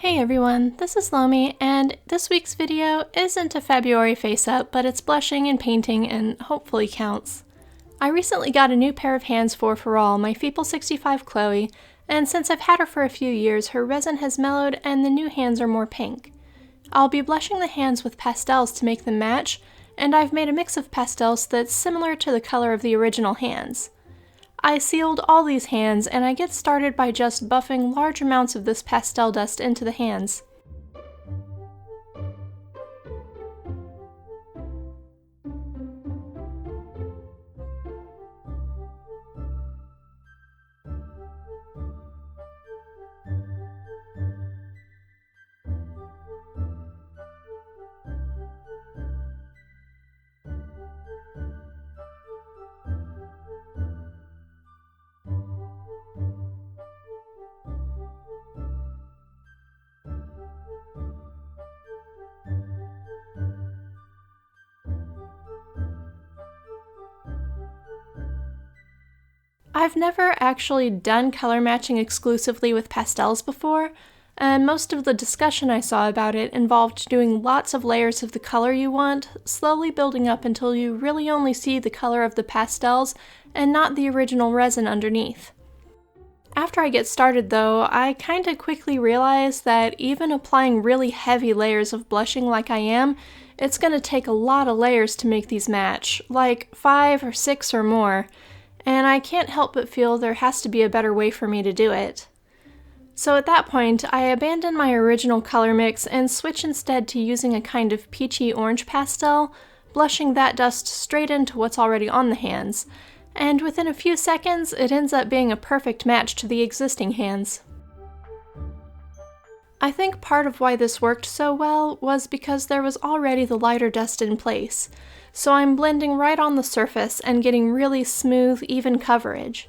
Hey everyone, this is Lomi, and this week's video isn't a February face-up, but it's blushing and painting and hopefully counts. I recently got a new pair of hands for Firal, my Feeple65 Chloe, and since I've had her for a few years, her resin has mellowed and the new hands are more pink. I'll be blushing the hands with pastels to make them match, and I've made a mix of pastels that's similar to the color of the original hands. I sealed all these hands, and I get started by just buffing large amounts of this pastel dust into the hands. I've never actually done color matching exclusively with pastels before, and most of the discussion I saw about it involved doing lots of layers of the color you want, slowly building up until you really only see the color of the pastels and not the original resin underneath. After I get started though, I kinda quickly realize that even applying really heavy layers of blushing like I am, it's gonna take a lot of layers to make these match, like 5 or 6 or more. And I can't help but feel there has to be a better way for me to do it. So at that point, I abandon my original color mix and switch instead to using a kind of peachy orange pastel, blushing that dust straight into what's already on the hands, and within a few seconds it ends up being a perfect match to the existing hands. I think part of why this worked so well was because there was already the lighter dust in place, so I'm blending right on the surface and getting really smooth, even coverage.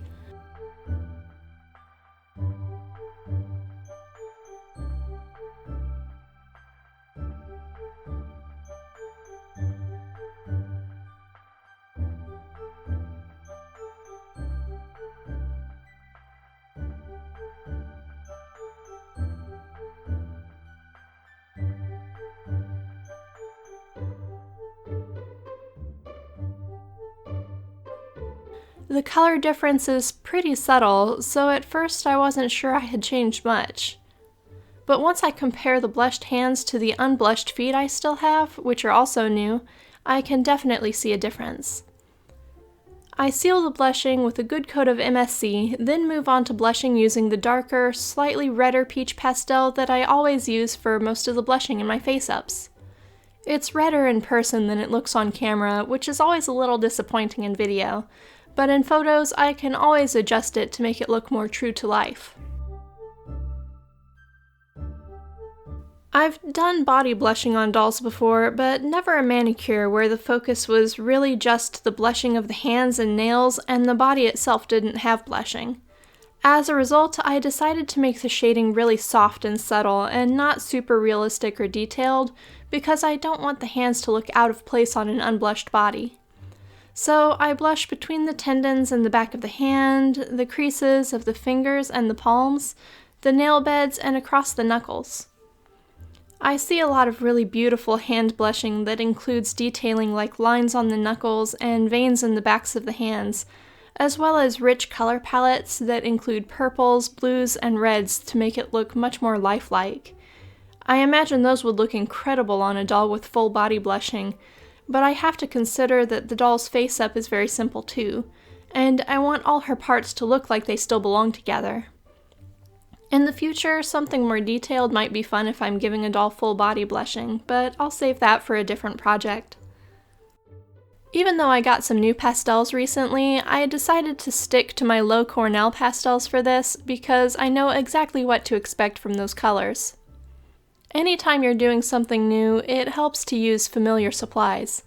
The color difference is pretty subtle, so at first I wasn't sure I had changed much. But once I compare the blushed hands to the unblushed feet I still have, which are also new, I can definitely see a difference. I seal the blushing with a good coat of MSC, then move on to blushing using the darker, slightly redder peach pastel that I always use for most of the blushing in my face-ups. It's redder in person than it looks on camera, which is always a little disappointing in video, but in photos I can always adjust it to make it look more true to life. I've done body blushing on dolls before, but never a manicure where the focus was really just the blushing of the hands and nails and the body itself didn't have blushing. As a result, I decided to make the shading really soft and subtle and not super realistic or detailed because I don't want the hands to look out of place on an unblushed body. So I blush between the tendons and the back of the hand, the creases of the fingers and the palms, the nail beds, and across the knuckles. I see a lot of really beautiful hand blushing that includes detailing like lines on the knuckles and veins in the backs of the hands, as well as rich color palettes that include purples, blues, and reds to make it look much more lifelike. I imagine those would look incredible on a doll with full body blushing, but I have to consider that the doll's face-up is very simple too, and I want all her parts to look like they still belong together. In the future, something more detailed might be fun if I'm giving a doll full body blushing, but I'll save that for a different project. Even though I got some new pastels recently, I decided to stick to my low Cornell pastels for this because I know exactly what to expect from those colors. Anytime you're doing something new, it helps to use familiar supplies.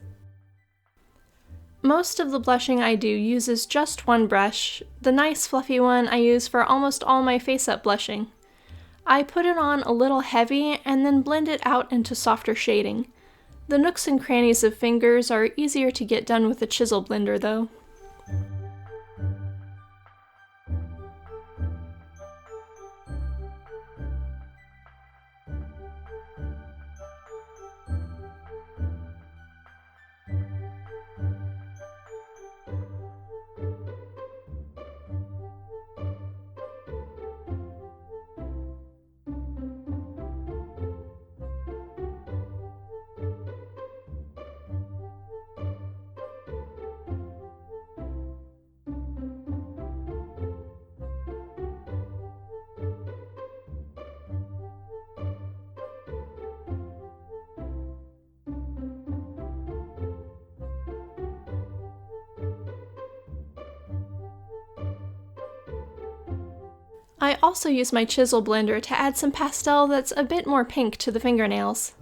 Most of the blushing I do uses just one brush, the nice fluffy one I use for almost all my face-up blushing. I put it on a little heavy and then blend it out into softer shading. The nooks and crannies of fingers are easier to get done with a chisel blender though. I also use my chisel blender to add some pastel that's a bit more pink to the fingernails.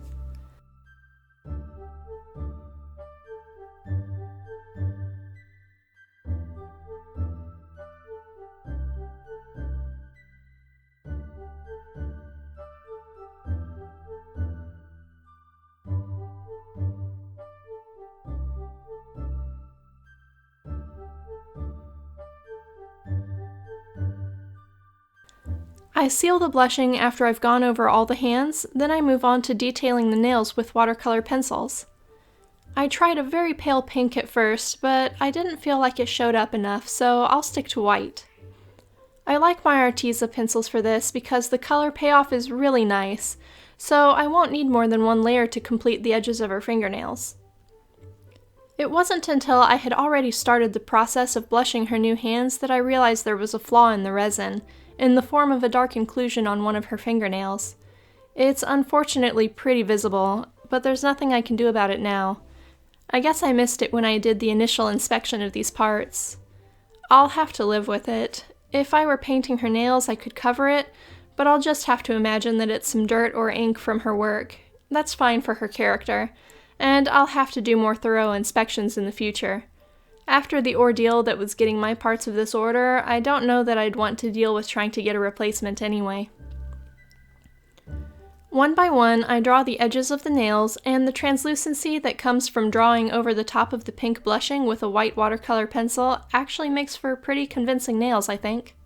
I seal the blushing after I've gone over all the hands, then I move on to detailing the nails with watercolor pencils. I tried a very pale pink at first, but I didn't feel like it showed up enough, so I'll stick to white. I like my Arteza pencils for this because the color payoff is really nice, so I won't need more than one layer to complete the edges of her fingernails. It wasn't until I had already started the process of blushing her new hands that I realized there was a flaw in the resin, in the form of a dark inclusion on one of her fingernails. It's unfortunately pretty visible, but there's nothing I can do about it now. I guess I missed it when I did the initial inspection of these parts. I'll have to live with it. If I were painting her nails, I could cover it, but I'll just have to imagine that it's some dirt or ink from her work. That's fine for her character, and I'll have to do more thorough inspections in the future. After the ordeal that was getting my parts of this order, I don't know that I'd want to deal with trying to get a replacement anyway. One by one, I draw the edges of the nails, and the translucency that comes from drawing over the top of the pink blushing with a white watercolor pencil actually makes for pretty convincing nails, I think.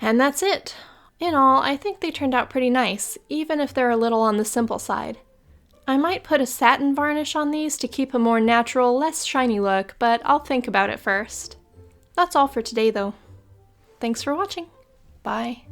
And that's it! In all, I think they turned out pretty nice, even if they're a little on the simple side. I might put a satin varnish on these to keep a more natural, less shiny look, but I'll think about it first. That's all for today though. Thanks for watching. Bye.